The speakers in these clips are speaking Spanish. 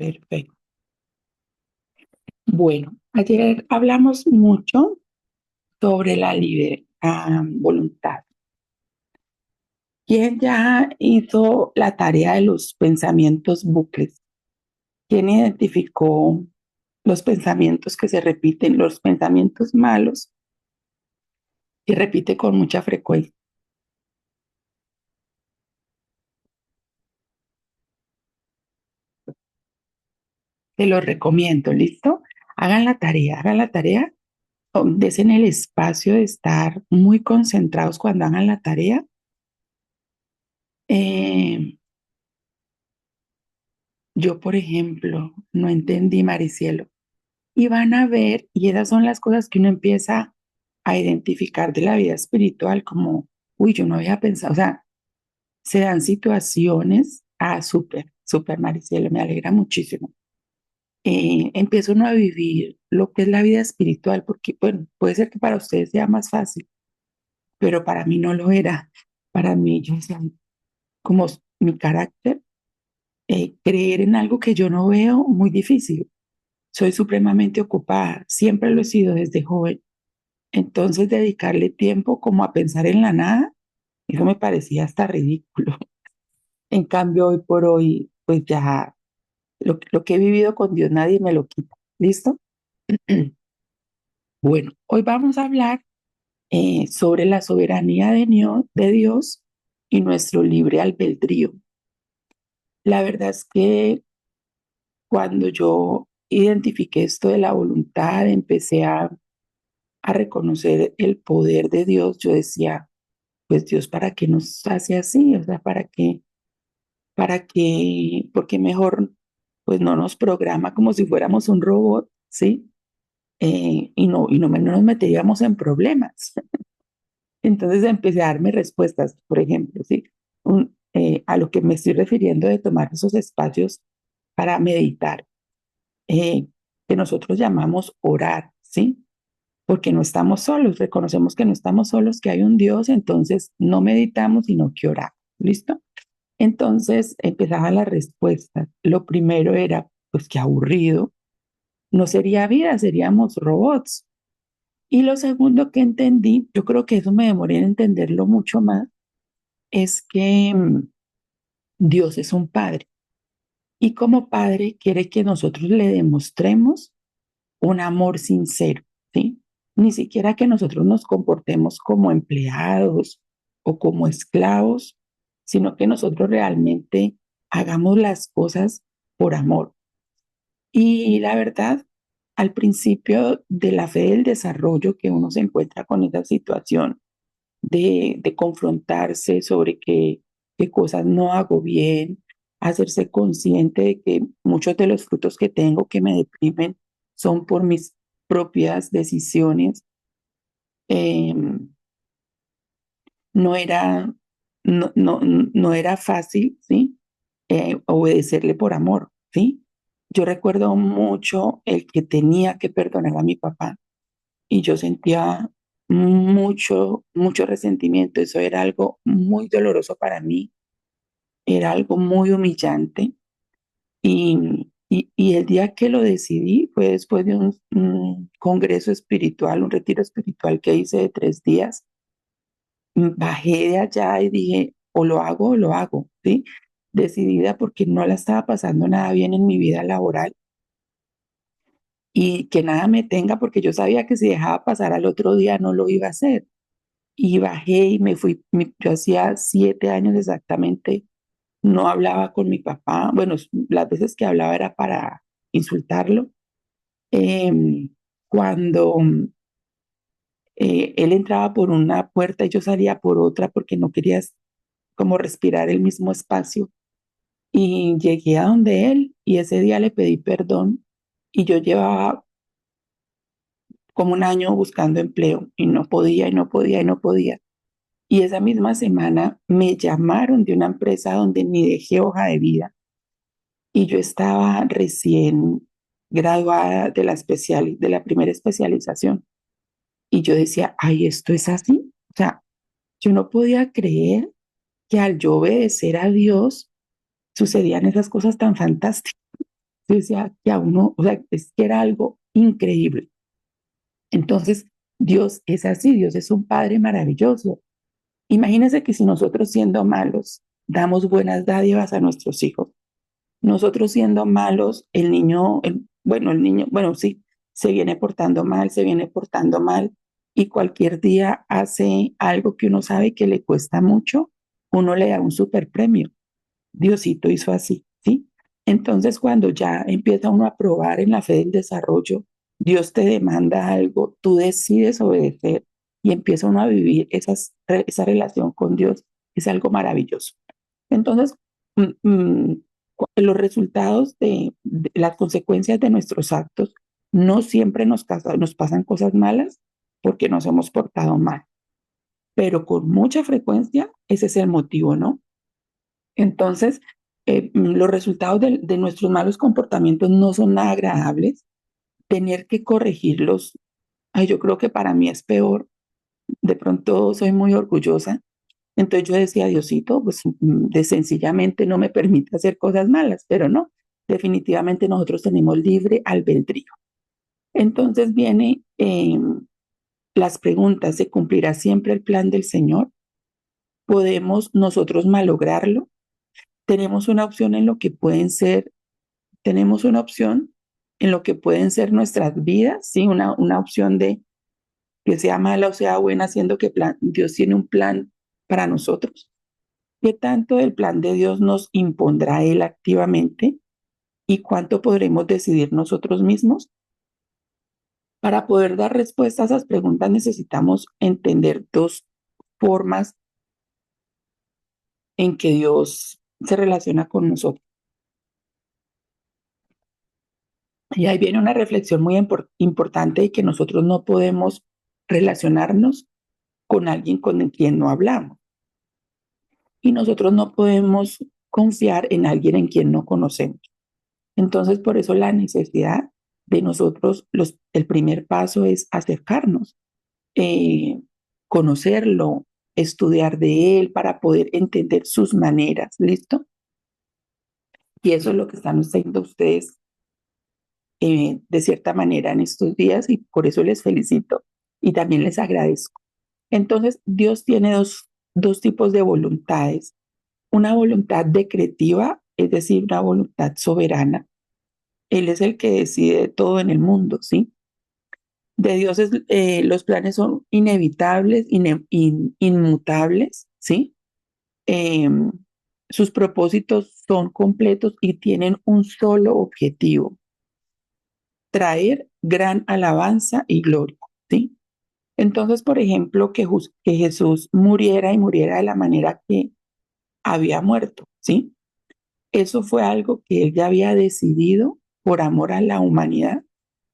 Perfecto. Bueno, ayer hablamos mucho sobre la voluntad. ¿Quién ya hizo la tarea de los pensamientos bucles? ¿Quién identificó los pensamientos que se repiten, los pensamientos malos que repite con mucha frecuencia? Te lo recomiendo, ¿listo? Hagan la tarea, desen el espacio de estar muy concentrados cuando hagan la tarea. Eh, yo, por ejemplo, no entendí, Maricielo. Y van a ver, y esas son las cosas que uno empieza a identificar de la vida espiritual, como, uy, yo no había pensado, o sea, se dan situaciones, súper, súper, Maricielo, me alegra muchísimo. Empieza uno a vivir lo que es la vida espiritual, porque, bueno, puede ser que para ustedes sea más fácil, pero para mí no lo era. Para mí, yo decía, como mi carácter, creer en algo que yo no veo, muy difícil. Soy supremamente ocupada, siempre lo he sido desde joven. Entonces, dedicarle tiempo como a pensar en la nada, eso me parecía hasta ridículo. En cambio, hoy por hoy, pues ya lo que he vivido con Dios nadie me lo quita. ¿Listo? Bueno, hoy vamos a hablar sobre la soberanía de Dios y nuestro libre albedrío. La verdad es que cuando yo identifiqué esto de la voluntad, empecé a reconocer el poder de Dios, yo decía, pues Dios, ¿para qué nos hace así? O sea, para qué, porque mejor, pues no nos programa como si fuéramos un robot, ¿sí? No nos meteríamos en problemas. Entonces empecé a darme respuestas, por ejemplo, ¿sí? A lo que me estoy refiriendo de tomar esos espacios para meditar, eh, que nosotros llamamos orar, ¿sí? Porque no estamos solos, reconocemos que no estamos solos, que hay un Dios, entonces no meditamos, sino que oramos, ¿listo? Entonces empezaban las respuestas. Lo primero era, pues qué aburrido, no sería vida, seríamos robots. Y lo segundo que entendí, yo creo que eso me demoré en entenderlo mucho más, es que Dios es un padre y como padre quiere que nosotros le demostremos un amor sincero, ¿sí? Ni siquiera que nosotros nos comportemos como empleados o como esclavos, sino que nosotros realmente hagamos las cosas por amor. Y la verdad, al principio de la fe del desarrollo que uno se encuentra con esa situación de confrontarse sobre qué cosas no hago bien, hacerse consciente de que muchos de los frutos que tengo que me deprimen son por mis propias decisiones. eh, no era, no era fácil, ¿sí? Obedecerle por amor, ¿sí? Yo recuerdo mucho el que tenía que perdonar a mi papá y yo sentía mucho, mucho resentimiento. Eso era algo muy doloroso para mí, era algo muy humillante. Y el día que lo decidí fue después de un congreso espiritual, un retiro espiritual que hice de 3 días. Bajé de allá y dije, o lo hago, ¿sí? Decidida porque no la estaba pasando nada bien en mi vida laboral y que nada me tenga porque yo sabía que si dejaba pasar al otro día no lo iba a hacer. Y bajé y me fui, yo hacía 7 años exactamente, no hablaba con mi papá, bueno, las veces que hablaba era para insultarlo. Cuando él entraba por una puerta y yo salía por otra porque no quería como respirar el mismo espacio. Y llegué a donde él y ese día le pedí perdón y yo llevaba como un año buscando empleo y no podía y no podía y no podía. Y esa misma semana me llamaron de una empresa donde ni dejé hoja de vida y yo estaba recién graduada de la primera especialización. Y yo decía, ay, esto es así. O sea, yo no podía creer que al yo obedecer a Dios sucedían esas cosas tan fantásticas. yo decía que a uno, o sea, es que era algo increíble. Entonces, Dios es así, Dios es un Padre maravilloso. Imagínense que si nosotros siendo malos damos buenas dádivas a nuestros hijos, nosotros siendo malos, el niño, bueno, sí, se viene portando mal, se viene portando mal y cualquier día hace algo que uno sabe que le cuesta mucho, uno le da un super premio. Diosito hizo así, ¿sí? Entonces, cuando ya empieza uno a probar en la fe del desarrollo, Dios te demanda algo, tú decides obedecer y empieza uno a vivir esa relación con Dios, es algo maravilloso. Entonces, los resultados de las consecuencias de nuestros actos no siempre nos pasan cosas malas porque nos hemos portado mal, pero con mucha frecuencia ese es el motivo, ¿no? Entonces, los resultados de nuestros malos comportamientos no son nada agradables. Tener que corregirlos, ay, yo creo que para mí es peor. De pronto soy muy orgullosa. Entonces yo decía, Diosito, pues de sencillamente no me permite hacer cosas malas, pero no, definitivamente nosotros tenemos libre albedrío. Entonces viene las preguntas, ¿se cumplirá siempre el plan del Señor? ¿Podemos nosotros malograrlo? Tenemos una opción en lo que pueden ser tenemos una opción en lo que pueden ser nuestras vidas, ¿sí? Una opción de que sea mala o sea buena, siendo que Dios tiene un plan para nosotros. ¿Qué tanto del plan de Dios nos impondrá Él activamente y cuánto podremos decidir nosotros mismos? Para poder dar respuesta a esas preguntas necesitamos entender dos formas en que Dios se relaciona con nosotros. Y ahí viene una reflexión muy importante de que nosotros no podemos relacionarnos con alguien con quien no hablamos. Y nosotros no podemos confiar en alguien en quien no conocemos. Entonces, por eso la necesidad de nosotros, el primer paso es acercarnos, eh, conocerlo, estudiar de él para poder entender sus maneras, ¿listo? Y eso es lo que están haciendo ustedes de cierta manera en estos días y por eso les felicito y también les agradezco. Entonces, Dios tiene dos tipos de voluntades. Una voluntad decretiva, es decir, una voluntad soberana. Él es el que decide todo en el mundo, ¿sí? De Dios los planes son inevitables, inmutables, ¿sí? Em, sus propósitos son completos y tienen un solo objetivo, traer gran alabanza y gloria, ¿sí? Entonces, por ejemplo, que Jesús muriera y muriera de la manera que había muerto, ¿sí? Eso fue algo que él ya había decidido por amor a la humanidad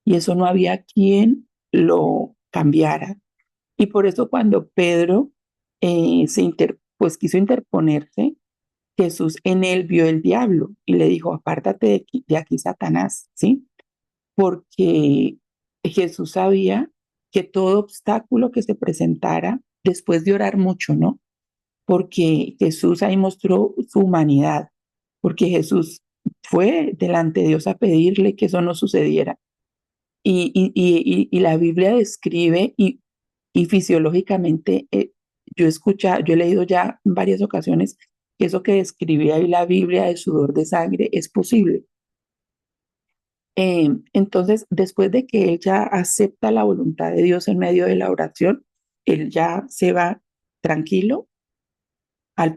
y eso no había quien lo cambiara. Y por eso cuando Pedro pues quiso interponerse, Jesús en él vio el diablo y le dijo, apártate de aquí, Satanás, ¿sí? Porque Jesús sabía que todo obstáculo que se presentara, después de orar mucho, ¿no? Porque Jesús ahí mostró su humanidad, porque Jesús fue delante de Dios a pedirle que eso no sucediera. Y la Biblia describe y fisiológicamente yo he leído ya en varias ocasiones que eso que describía ahí la Biblia de sudor de sangre es posible. Entonces, después de que él ya acepta la voluntad de Dios en medio de la oración, él ya se va tranquilo al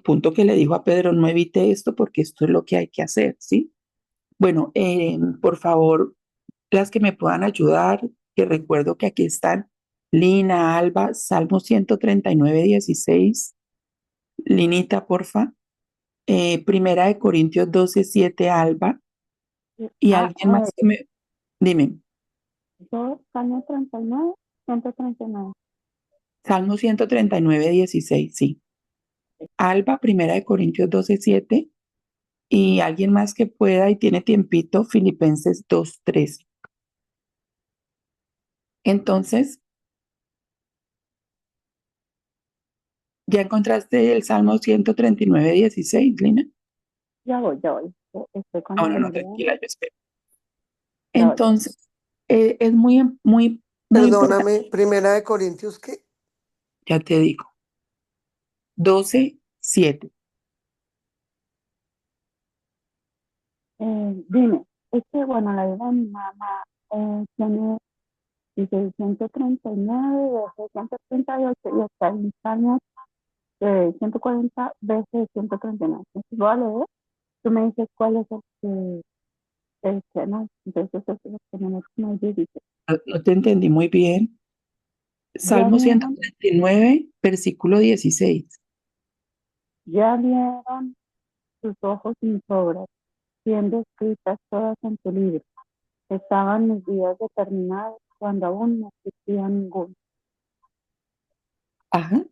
punto que le dijo a Pedro, no evite esto porque esto es lo que hay que hacer, ¿sí? Bueno, por favor, las que me puedan ayudar, que recuerdo que aquí están Lina, Alba, Salmo 139:16, Linita, porfa, Primera de Corintios 12:7, Alba, y Ah, alguien más que dime, yo, Salmo 39, 139. Salmo 139:16, sí. Alba, Primera de Corintios 12:7, y alguien más que pueda y tiene tiempito, Filipenses 2:13. Entonces, ¿ya encontraste el Salmo 139:16, Lina? Ya voy, ya voy. estoy con Ah, la bueno, no, Biblia. tranquila, yo espero. Ya, Entonces, es muy importante, Perdóname, Primera de Corintios, ¿qué? ya te digo, 12:7. dime, es que bueno, la Biblia de mi mamá tiene dice 139 veces 138 y hasta en Salmos 140 veces 139. Entonces voy a leer, tú me dices cuál es el que no, entonces es el que menos me dice. No te entendí muy bien. Ya Salmo vieron, 139, versículo 16. ya vieron tus ojos mis obras, siendo escritas todas en tu libro. Estaban mis días determinados cuando aún no existía ninguno. Ajá.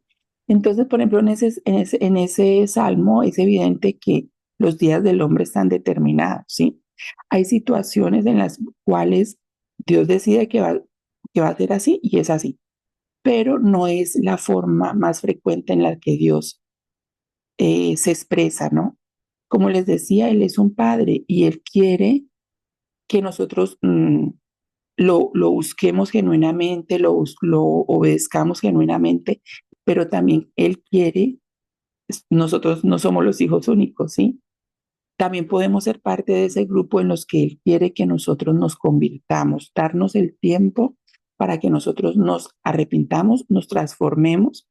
Entonces, por ejemplo, en ese salmo es evidente que los días del hombre están determinados, ¿sí? Hay situaciones en las cuales Dios decide que va a ser así y es así, pero no es la forma más frecuente en la que Dios se expresa, ¿no? Como les decía, Él es un padre y Él quiere que nosotros lo busquemos genuinamente, lo obedezcamos genuinamente, pero también Él quiere, nosotros no somos los hijos únicos, ¿sí? También podemos ser parte de ese grupo en los que Él quiere que nosotros nos convirtamos, darnos el tiempo para que nosotros nos arrepintamos, nos transformemos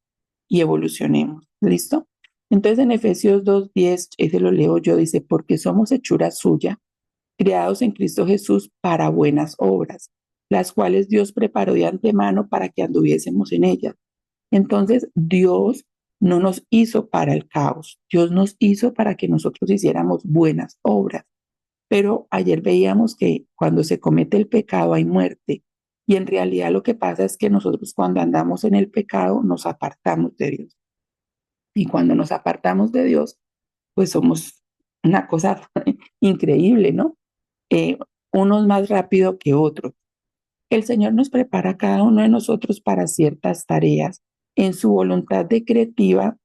y evolucionemos. ¿Listo? Entonces en Efesios 2:10, ese lo leo yo, dice, porque somos hechura suya, creados en Cristo Jesús para buenas obras, las cuales Dios preparó de antemano para que anduviésemos en ellas. Entonces, Dios no nos hizo para el caos, Dios nos hizo para que nosotros hiciéramos buenas obras. Pero ayer veíamos que cuando se comete el pecado hay muerte. Y en realidad lo que pasa es que nosotros cuando andamos en el pecado nos apartamos de Dios. Y cuando nos apartamos de Dios, pues somos una cosa increíble, ¿no? Eh, unos más rápido que otros. El Señor nos prepara a cada uno de nosotros para ciertas tareas. En su voluntad decretiva,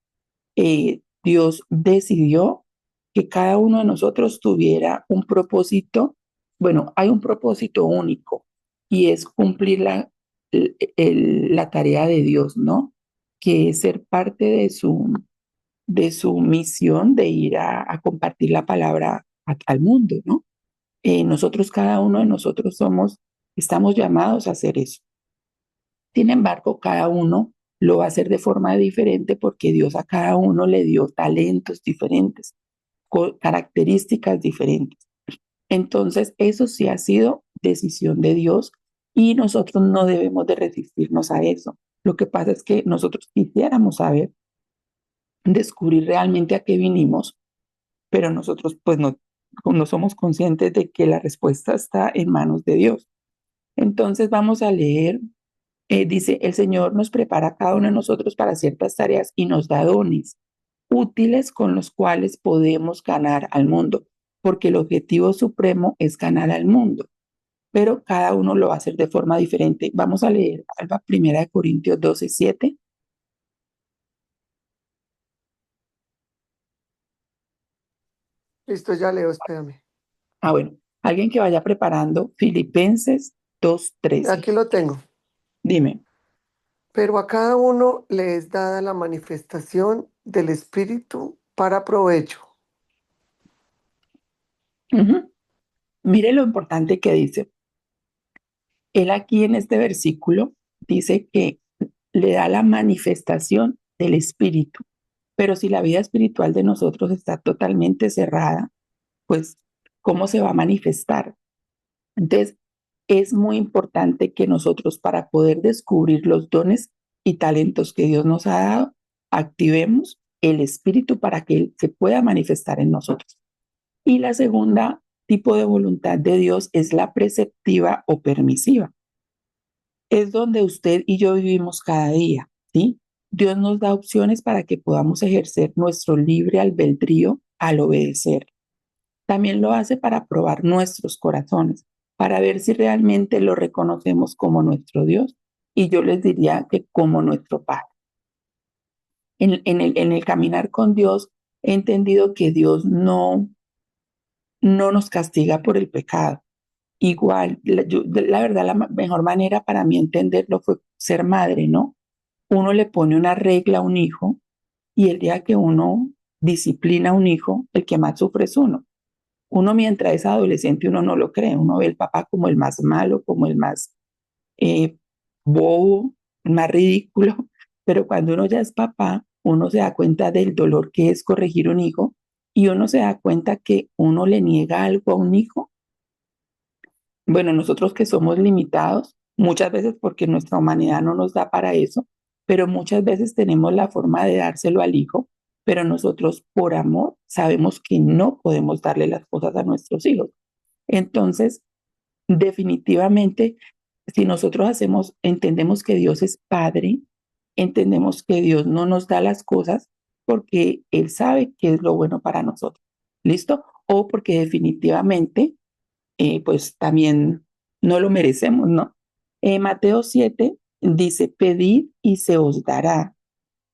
Dios decidió que cada uno de nosotros tuviera un propósito. Bueno, hay un propósito único y es cumplir la tarea de Dios, ¿no? Que es ser parte de su misión de ir a compartir la palabra al mundo, ¿no? Nosotros, cada uno de nosotros estamos llamados a hacer eso. Sin embargo, cada uno lo va a hacer de forma diferente porque Dios a cada uno le dio talentos diferentes, características diferentes. Entonces, eso sí ha sido decisión de Dios y nosotros no debemos de resistirnos a eso. Lo que pasa es que nosotros quisiéramos saber, descubrir realmente a qué vinimos, pero nosotros pues no somos conscientes de que la respuesta está en manos de Dios. Entonces vamos a leer, dice, el Señor nos prepara a cada uno de nosotros para ciertas tareas y nos da dones útiles con los cuales podemos ganar al mundo, porque el objetivo supremo es ganar al mundo, pero cada uno lo va a hacer de forma diferente. Vamos a leer Alba, 1 Corintios 12:7. Listo, ya leo, espérame. Ah, bueno, alguien que vaya preparando Filipenses 2:13. Aquí lo tengo. Dime. Pero a cada uno le es dada la manifestación del Espíritu para provecho. Ujú. Mire lo importante que dice. Él aquí en este versículo dice que le da la manifestación del Espíritu, pero si la vida espiritual de nosotros está totalmente cerrada, pues, ¿cómo se va a manifestar? Entonces, es muy importante que nosotros para poder descubrir los dones y talentos que Dios nos ha dado, activemos el Espíritu para que Él se pueda manifestar en nosotros. Y la segunda tipo de voluntad de Dios es la preceptiva o permisiva. Es donde usted y yo vivimos cada día, ¿sí? Dios nos da opciones para que podamos ejercer nuestro libre albedrío al obedecer. También lo hace para probar nuestros corazones, para ver si realmente lo reconocemos como nuestro Dios. Y yo les diría que como nuestro Padre. En el caminar con Dios, he entendido que Dios no nos castiga por el pecado. Igual, la verdad, mejor manera para mí entenderlo fue ser madre, ¿no? Uno le pone una regla a un hijo y el día que uno disciplina a un hijo, el que más sufre es uno. Uno mientras es adolescente, uno no lo cree, uno ve al papá como el más malo, como el más eh, bobo, más ridículo, pero cuando uno ya es papá, uno se da cuenta del dolor que es corregir un hijo y uno se da cuenta que uno le niega algo a un hijo. Bueno, nosotros que somos limitados, muchas veces porque nuestra humanidad no nos da para eso, pero muchas veces tenemos la forma de dárselo al hijo, pero nosotros por amor sabemos que no podemos darle las cosas a nuestros hijos. Entonces, definitivamente, si nosotros entendemos que Dios es Padre, entendemos que Dios no nos da las cosas porque Él sabe qué es lo bueno para nosotros. ¿Listo? O porque definitivamente pues también no lo merecemos, ¿no? Mateo 7 dice, pedid y se os dará,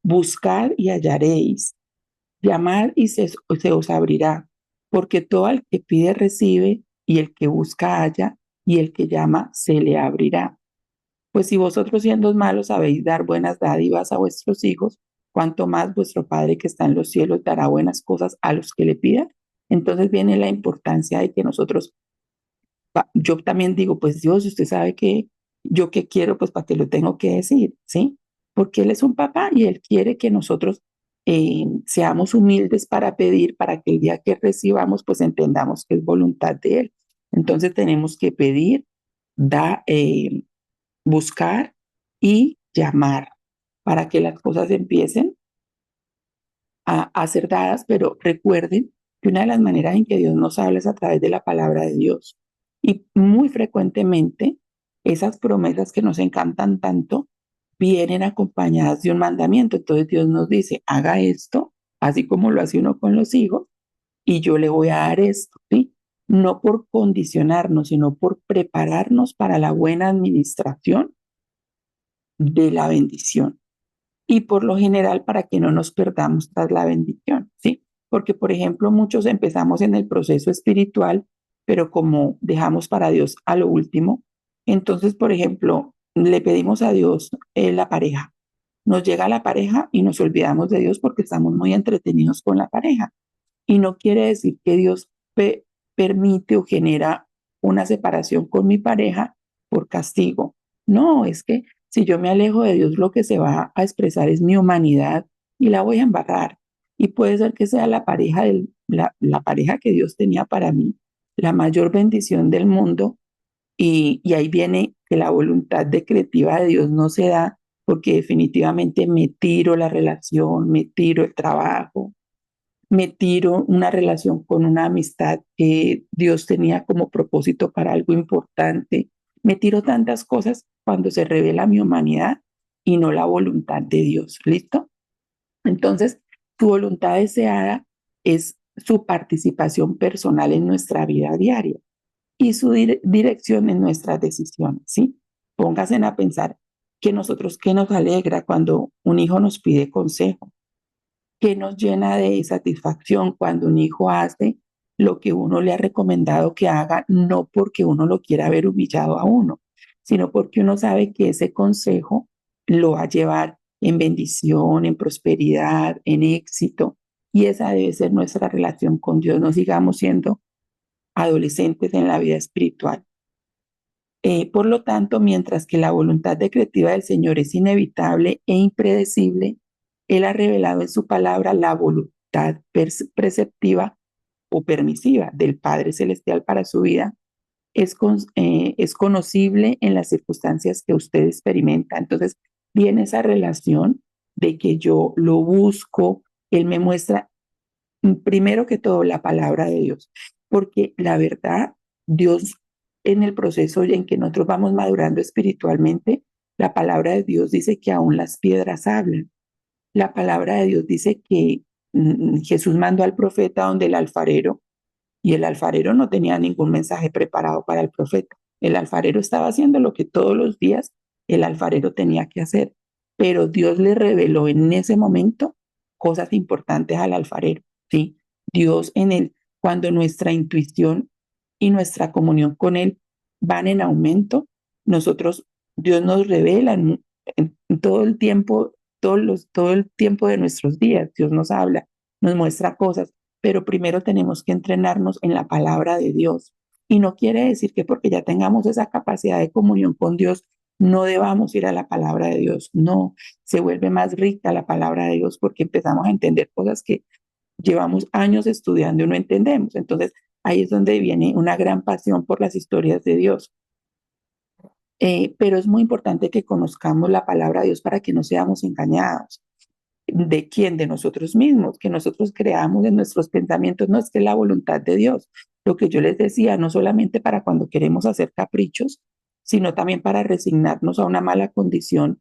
buscad y hallaréis, llamad y se os abrirá, porque todo el que pide recibe, y el que busca halla, y el que llama se le abrirá. Pues si vosotros siendo malos sabéis dar buenas dádivas a vuestros hijos, cuanto más vuestro Padre que está en los cielos dará buenas cosas a los que le pidan. Entonces viene la importancia de que nosotros yo también digo, pues Dios, usted sabe que yo qué quiero, pues para qué lo tengo que decir, ¿sí? Porque Él es un papá y Él quiere que nosotros seamos humildes para pedir, para que el día que recibamos, pues entendamos que es voluntad de Él. Entonces tenemos que pedir, buscar y llamar para que las cosas empiecen a ser dadas, pero recuerden que una de las maneras en que Dios nos habla es a través de la palabra de Dios. Y muy frecuentemente esas promesas que nos encantan tanto vienen acompañadas de un mandamiento. Entonces Dios nos dice, haga esto, así como lo hace uno con los hijos, y yo le voy a dar esto, ¿sí? No por condicionarnos, sino por prepararnos para la buena administración de la bendición y por lo general para que no nos perdamos tras la bendición, ¿sí? Porque, por ejemplo, muchos empezamos en el proceso espiritual, pero como dejamos para Dios a lo último, entonces, por ejemplo, le pedimos a Dios la pareja. Nos llega la pareja y nos olvidamos de Dios porque estamos muy entretenidos con la pareja. Y no quiere decir que Dios permite o genera una separación con mi pareja por castigo. No, es que si yo me alejo de Dios, lo que se va a expresar es mi humanidad y la voy a embarrar. Y puede ser que sea la pareja que Dios tenía para mí, la mayor bendición del mundo. Y ahí viene que la voluntad decretiva de Dios no se da porque definitivamente me tiro la relación, me tiro el trabajo, me tiro una relación con una amistad que Dios tenía como propósito para algo importante. Me tiro tantas cosas cuando se revela mi humanidad y no la voluntad de Dios. ¿Listo? Entonces, su voluntad deseada es su participación personal en nuestra vida diaria y su dirección en nuestras decisiones, ¿sí? Pónganse a pensar que nosotros, ¿qué nos alegra cuando un hijo nos pide consejo? Que nos llena de satisfacción cuando un hijo hace lo que uno le ha recomendado que haga, no porque uno lo quiera ver humillado a uno, sino porque uno sabe que ese consejo lo va a llevar en bendición, en prosperidad, en éxito. Y esa debe ser nuestra relación con Dios. No sigamos siendo adolescentes en la vida espiritual. Por lo tanto, mientras que la voluntad decretiva del Señor es inevitable e impredecible, Él ha revelado en su palabra la voluntad preceptiva o permisiva del Padre Celestial para su vida. Es conocible en las circunstancias que usted experimenta. Entonces, viene esa relación de que yo lo busco, Él me muestra primero que todo la palabra de Dios, porque la verdad, Dios en el proceso en que nosotros vamos madurando espiritualmente, la palabra de Dios dice que aún las piedras hablan. La palabra de Dios dice que Jesús mandó al profeta donde el alfarero, y el alfarero no tenía ningún mensaje preparado para el profeta. El alfarero estaba haciendo lo que todos los días el alfarero tenía que hacer, pero Dios le reveló en ese momento cosas importantes al alfarero, ¿sí? Dios cuando nuestra intuición y nuestra comunión con Él van en aumento, Dios nos revela en todo el tiempo, todo el tiempo de nuestros días. Dios nos habla, nos muestra cosas, pero primero tenemos que entrenarnos en la palabra de Dios. Y no quiere decir que porque ya tengamos esa capacidad de comunión con Dios, no debamos ir a la palabra de Dios. No, se vuelve más rica la palabra de Dios porque empezamos a entender cosas que llevamos años estudiando y no entendemos. Entonces, ahí es donde viene una gran pasión por las historias de Dios. Pero es muy importante que conozcamos la palabra de Dios para que no seamos engañados. ¿De quién? De nosotros mismos, que nosotros creamos en nuestros pensamientos, no es que la voluntad de Dios. Lo que yo les decía, no solamente para cuando queremos hacer caprichos, sino también para resignarnos a una mala condición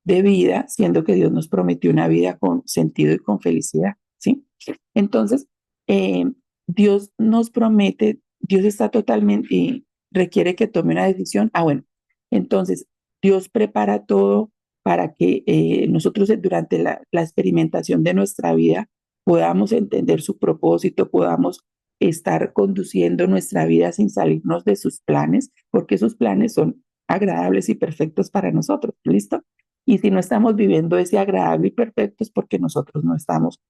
de vida, siendo que Dios nos prometió una vida con sentido y con felicidad, ¿sí? Entonces, eh, Dios nos promete, Dios está totalmente, y requiere que tome una decisión. Bueno, entonces Dios prepara todo para que nosotros durante la experimentación de nuestra vida podamos entender su propósito, podamos estar conduciendo nuestra vida sin salirnos de sus planes, porque sus planes son agradables y perfectos para nosotros, ¿listo? Y si no estamos viviendo ese agradable y perfecto es porque nosotros no estamos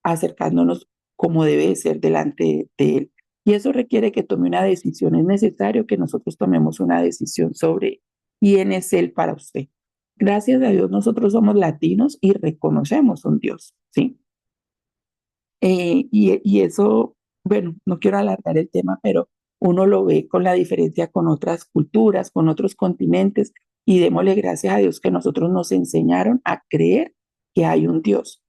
acercándonos como debe ser delante de Él. Y eso requiere que tome una decisión. Es necesario que nosotros tomemos una decisión sobre quién es Él para usted. Gracias a Dios nosotros somos latinos y reconocemos un Dios, ¿sí? Y eso, bueno, no quiero alargar el tema, pero uno lo ve con la diferencia con otras culturas, con otros continentes, y démosle gracias a Dios que nosotros nos enseñaron a creer que hay un Dios.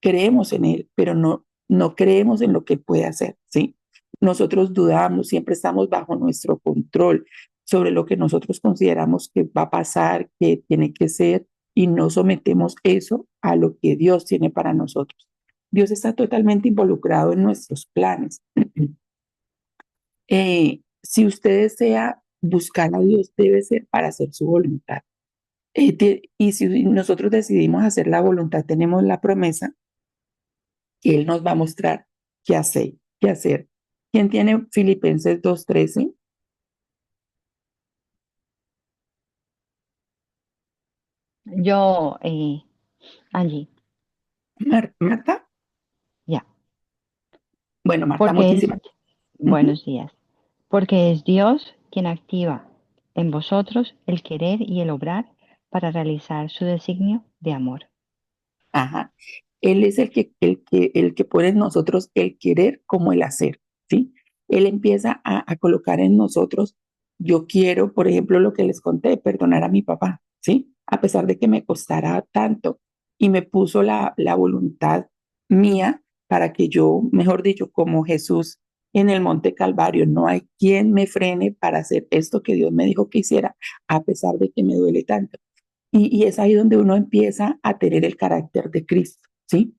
Creemos en Él, pero no creemos en lo que puede hacer, ¿sí? Nosotros dudamos, siempre estamos bajo nuestro control sobre lo que nosotros consideramos que va a pasar, que tiene que ser, y no sometemos eso a lo que Dios tiene para nosotros. Dios está totalmente involucrado en nuestros planes. Si usted desea buscar a Dios, debe ser para hacer su voluntad. Y si nosotros decidimos hacer la voluntad, tenemos la promesa que Él nos va a mostrar qué hacer, qué hacer. ¿Quién tiene Filipenses 2:13? Yo, Angie, Marta. ya, Bueno, Marta, porque es, muchísimas. Ujú. buenos días, porque es Dios quien activa en vosotros el querer y el obrar para realizar su designio de amor. Ajá. Él es el que pone en nosotros el querer como el hacer, ¿sí? Él empieza a colocar en nosotros, yo quiero, por ejemplo, lo que les conté, perdonar a mi papá, ¿sí? A pesar de que me costara tanto y me puso la voluntad mía para que yo, mejor dicho, como Jesús en el Monte Calvario, no hay quien me frene para hacer esto que Dios me dijo que hiciera, a pesar de que me duele tanto. Y es ahí donde uno empieza a tener el carácter de Cristo, ¿sí?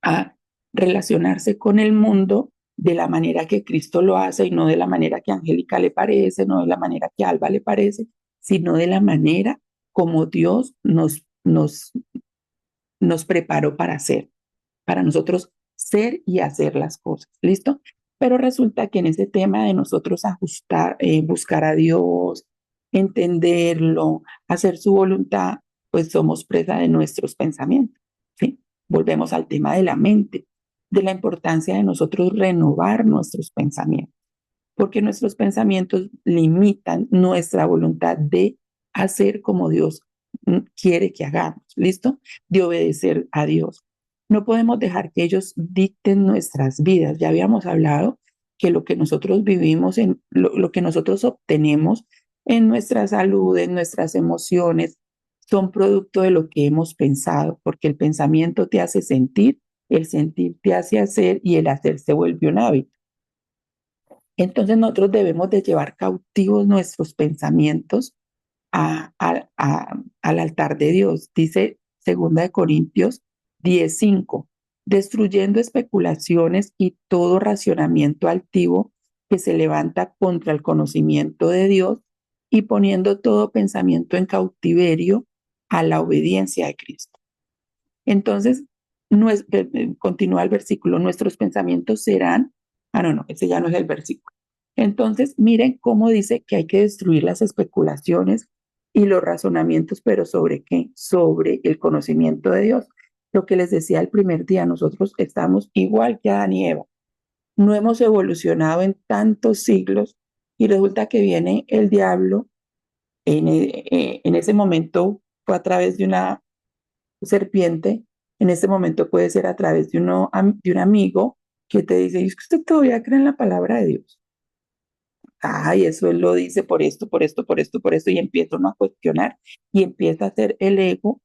A relacionarse con el mundo de la manera que Cristo lo hace y no de la manera que a Angélica le parece, no de la manera que a Alba le parece, sino de la manera como Dios nos preparó para hacer, para nosotros ser y hacer las cosas. ¿Listo? Pero resulta que en ese tema de nosotros ajustar, buscar a Dios, entenderlo, hacer su voluntad, pues somos presa de nuestros pensamientos. ¿Sí? Volvemos al tema de la mente, de la importancia de nosotros renovar nuestros pensamientos, porque nuestros pensamientos limitan nuestra voluntad de hacer como Dios quiere que hagamos, ¿listo? De obedecer a Dios. No podemos dejar que ellos dicten nuestras vidas. Ya habíamos hablado que lo que nosotros vivimos, lo que nosotros obtenemos en nuestra salud, en nuestras emociones, son producto de lo que hemos pensado, porque el pensamiento te hace sentir, el sentir te hace hacer y el hacer se vuelve un hábito. Entonces nosotros debemos de llevar cautivos nuestros pensamientos al altar de Dios. Dice 2 Corintios 10:5, destruyendo especulaciones y todo racionamiento altivo que se levanta contra el conocimiento de Dios y poniendo todo pensamiento en cautiverio a la obediencia de Cristo. Entonces, continúa el versículo, nuestros pensamientos serán Ah, no, no, ese ya no es el versículo. Entonces, miren cómo dice que hay que destruir las especulaciones y los razonamientos, pero ¿sobre qué? Sobre el conocimiento de Dios. Lo que les decía el primer día, nosotros estamos igual que Adán y Eva. No hemos evolucionado en tantos siglos y resulta que viene el diablo en ese momento fue a través de una serpiente, en este momento puede ser a través de un amigo que te dice, es que usted todavía cree en la palabra de Dios. Ay, eso él lo dice por esto, por esto, por esto, por esto, y empieza uno a cuestionar y empieza a ser el ego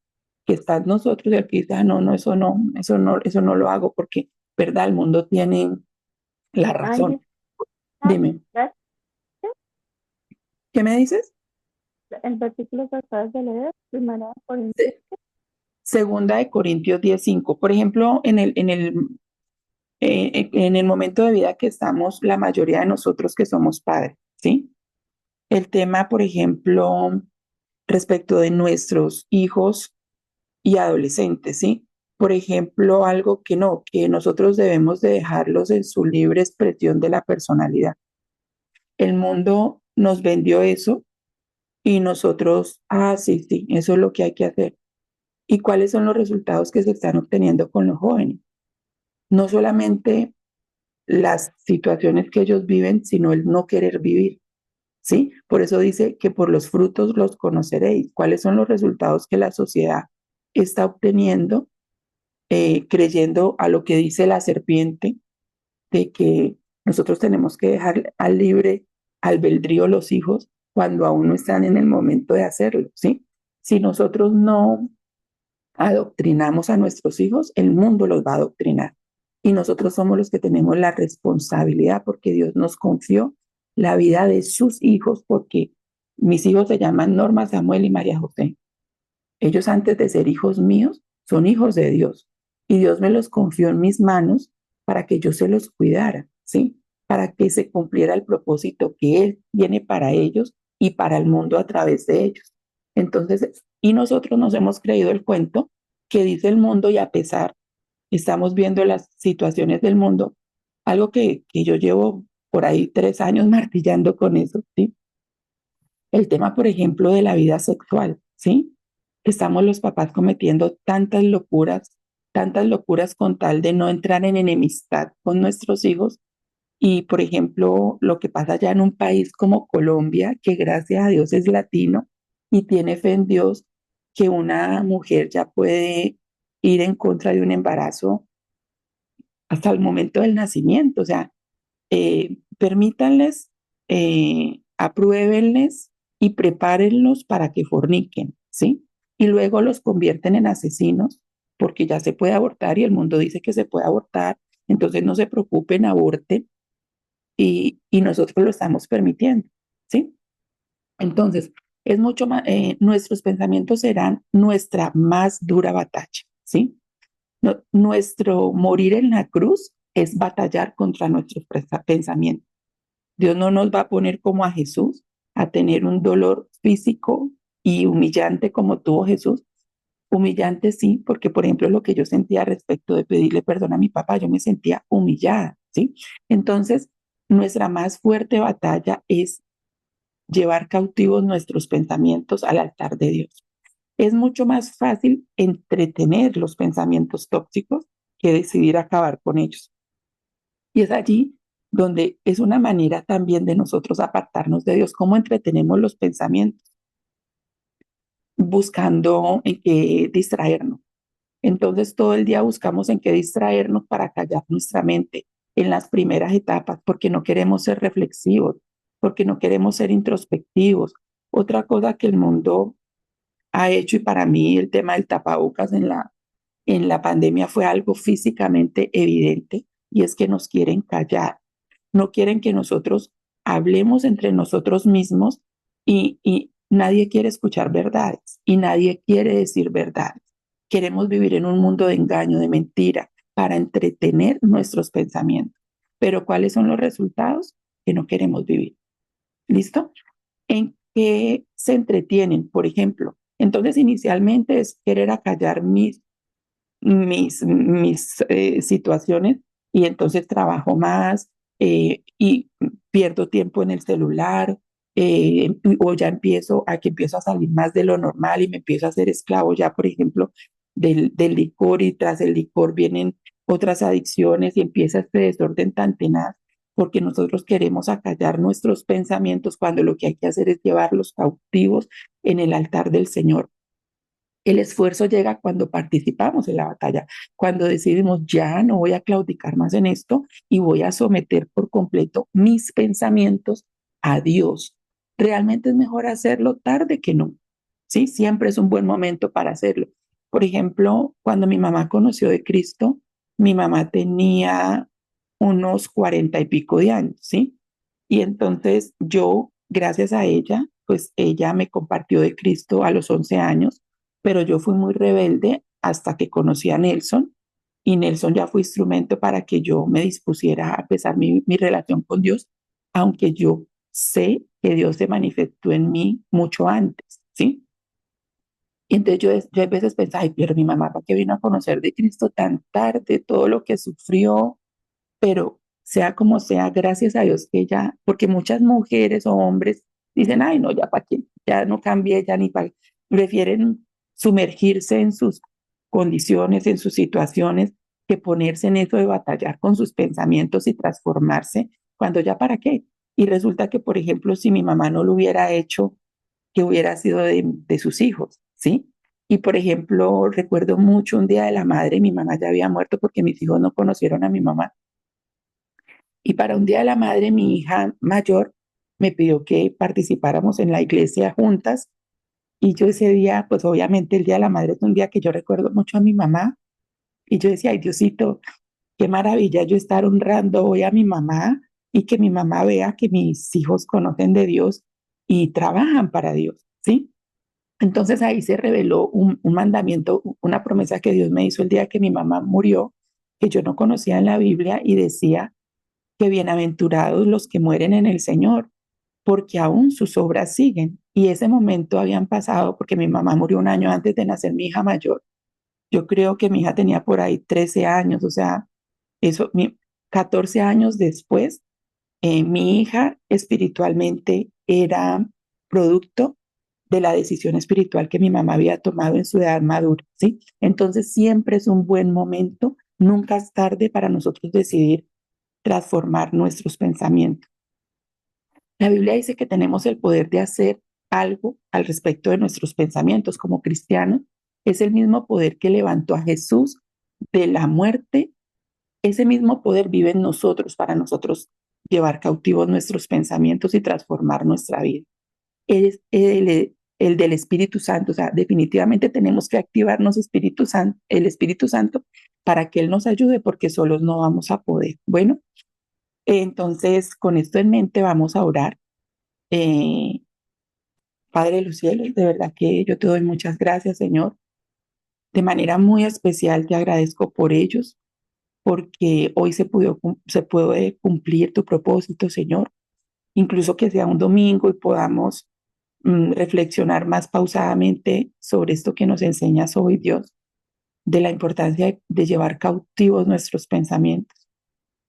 que está en nosotros y el que dice, ah, no, no, eso no, eso no, eso no lo hago porque, ¿verdad? El mundo tiene la Ahí razón. está, Dime, ¿ves? ¿qué me dices? El versículo que acabas de leer, primera Corintios. Se- Segunda de Corintios 10:5. Por ejemplo, en el momento de vida que estamos, la mayoría de nosotros que somos padres, ¿sí? El tema, por ejemplo, respecto de nuestros hijos y adolescentes, ¿sí? Por ejemplo, algo que no, que nosotros debemos de dejarlos en su libre expresión de la personalidad. El mundo nos vendió eso y nosotros, ah, sí, sí, eso es lo que hay que hacer. ¿Y cuáles son los resultados que se están obteniendo con los jóvenes? No solamente las situaciones que ellos viven, sino el no querer vivir, ¿sí? Por eso dice que por los frutos los conoceréis. ¿Cuáles son los resultados que la sociedad está obteniendo creyendo a lo que dice la serpiente, de que nosotros tenemos que dejar al libre albedrío los hijos cuando aún no están en el momento de hacerlo, ¿sí? Si nosotros no adoctrinamos a nuestros hijos, el mundo los va a adoctrinar. Y nosotros somos los que tenemos la responsabilidad porque Dios nos confió la vida de sus hijos, porque mis hijos se llaman Norma, Samuel y María José. Ellos antes de ser hijos míos son hijos de Dios y Dios me los confió en mis manos para que yo se los cuidara, ¿sí? Para que se cumpliera el propósito que Él tiene para ellos y para el mundo a través de ellos. Entonces, y nosotros nos hemos creído el cuento que dice el mundo y a pesar, estamos viendo las situaciones del mundo, algo que yo llevo por ahí 3 años martillando con eso, ¿sí? El tema, por ejemplo, de la vida sexual, ¿sí? Estamos los papás cometiendo tantas locuras con tal de no entrar en enemistad con nuestros hijos. Y, por ejemplo, lo que pasa ya en un país como Colombia, que gracias a Dios es latino y tiene fe en Dios, que una mujer ya puede ir en contra de un embarazo hasta el momento del nacimiento. O sea, permítanles, apruébenles y prepárenlos para que forniquen, ¿sí? Y luego los convierten en asesinos porque ya se puede abortar y el mundo dice que se puede abortar, entonces no se preocupen, aborten y nosotros lo estamos permitiendo, ¿sí? Entonces, es mucho más, nuestros pensamientos serán nuestra más dura batalla, ¿sí? Nuestro morir en la cruz es batallar contra nuestros pensamientos. Dios no nos va a poner como a Jesús a tener un dolor físico y humillante como tuvo Jesús. Humillante sí, porque por ejemplo lo que yo sentía respecto de pedirle perdón a mi papá, yo me sentía humillada, ¿sí? Entonces, nuestra más fuerte batalla es llevar cautivos nuestros pensamientos al altar de Dios. Es mucho más fácil entretener los pensamientos tóxicos que decidir acabar con ellos. Y es allí donde es una manera también de nosotros apartarnos de Dios, cómo entretenemos los pensamientos, buscando en qué distraernos. Entonces todo el día buscamos en qué distraernos para callar nuestra mente en las primeras etapas, porque no queremos ser reflexivos, porque no queremos ser introspectivos. Otra cosa que el mundo ha hecho, y para mí el tema del tapabocas en la pandemia fue algo físicamente evidente, y es que nos quieren callar, no quieren que nosotros hablemos entre nosotros mismos y nadie quiere escuchar verdades y nadie quiere decir verdades. Queremos vivir en un mundo de engaño, de mentira, para entretener nuestros pensamientos. Pero ¿cuáles son los resultados? Que no queremos vivir. ¿Listo? ¿En qué se entretienen? Por ejemplo, entonces inicialmente es querer acallar mis situaciones y entonces trabajo más, y pierdo tiempo en el celular, o ya empiezo a salir más de lo normal y me empiezo a hacer esclavo ya, por ejemplo, del licor, y tras el licor vienen otras adicciones y empieza este desorden tan tenaz porque nosotros queremos acallar nuestros pensamientos cuando lo que hay que hacer es llevarlos cautivos en el altar del Señor. El esfuerzo llega cuando participamos en la batalla, cuando decidimos ya no voy a claudicar más en esto y voy a someter por completo mis pensamientos a Dios. Realmente es mejor hacerlo tarde que no. Sí, siempre es un buen momento para hacerlo. Por ejemplo, cuando mi mamá conoció de Cristo, mi mamá tenía unos 40 y pico de años, ¿sí? Y entonces yo, gracias a ella, pues ella me compartió de Cristo a los 11 años, pero yo fui muy rebelde hasta que conocí a Nelson, y Nelson ya fue instrumento para que yo me dispusiera a empezar mi relación con Dios, aunque yo sé que Dios se manifestó en mí mucho antes, ¿sí? Y entonces yo a veces pensaba, ay, pero mi mamá, ¿para qué vino a conocer de Cristo tan tarde? Todo lo que sufrió, pero sea como sea, gracias a Dios que ya, porque muchas mujeres o hombres dicen, ay, no, ya para qué, ya no cambié, ya ni para, prefieren sumergirse en sus condiciones, en sus situaciones, que ponerse en eso de batallar con sus pensamientos y transformarse, cuando ya para qué. Y resulta que, por ejemplo, si mi mamá no lo hubiera hecho, que hubiera sido de sus hijos, ¿sí? Y por ejemplo, recuerdo mucho un día de la madre, mi mamá ya había muerto porque mis hijos no conocieron a mi mamá, y para un día de la madre, mi hija mayor me pidió que participáramos en la iglesia juntas. Y yo ese día, pues obviamente el día de la madre es un día que yo recuerdo mucho a mi mamá. Y yo decía, ay Diosito, qué maravilla yo estar honrando hoy a mi mamá y que mi mamá vea que mis hijos conocen de Dios y trabajan para Dios, ¿sí? Entonces ahí se reveló un mandamiento, una promesa que Dios me hizo el día que mi mamá murió, que yo no conocía en la Biblia, y decía que bienaventurados los que mueren en el Señor, porque aún sus obras siguen. Y ese momento habían pasado porque mi mamá murió un año antes de nacer mi hija mayor. Yo creo que mi hija tenía por ahí 13 años, o sea, 14 años después, mi hija espiritualmente era producto de la decisión espiritual que mi mamá había tomado en su edad madura, ¿sí? Entonces siempre es un buen momento, nunca es tarde para nosotros decidir transformar nuestros pensamientos. La Biblia dice que tenemos el poder de hacer algo al respecto de nuestros pensamientos como cristianos. Es el mismo poder que levantó a Jesús de la muerte. Ese mismo poder vive en nosotros para nosotros llevar cautivos nuestros pensamientos y transformar nuestra vida. Es el del Espíritu Santo. O sea, definitivamente tenemos que activarnos el Espíritu Santo para que Él nos ayude, porque solos no vamos a poder. Bueno, entonces con esto en mente vamos a orar. Eh, Padre de los cielos, de verdad que yo te doy muchas gracias, Señor. De manera muy especial te agradezco por ellos, porque hoy se puede cumplir tu propósito, Señor. Incluso que sea un domingo y podamos reflexionar más pausadamente sobre esto que nos enseñas hoy, Dios, de la importancia de llevar cautivos nuestros pensamientos.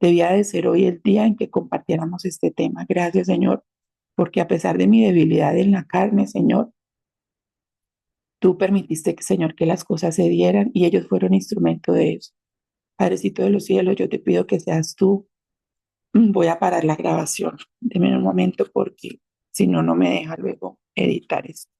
Debía de ser hoy el día en que compartiéramos este tema. Gracias, Señor, porque a pesar de mi debilidad en la carne, Señor, tú permitiste, Señor, que las cosas se dieran y ellos fueron instrumento de eso. Padrecito de los cielos, yo te pido que seas tú. Voy a parar la grabación. Deme un momento porque si no, no me deja luego editar esto.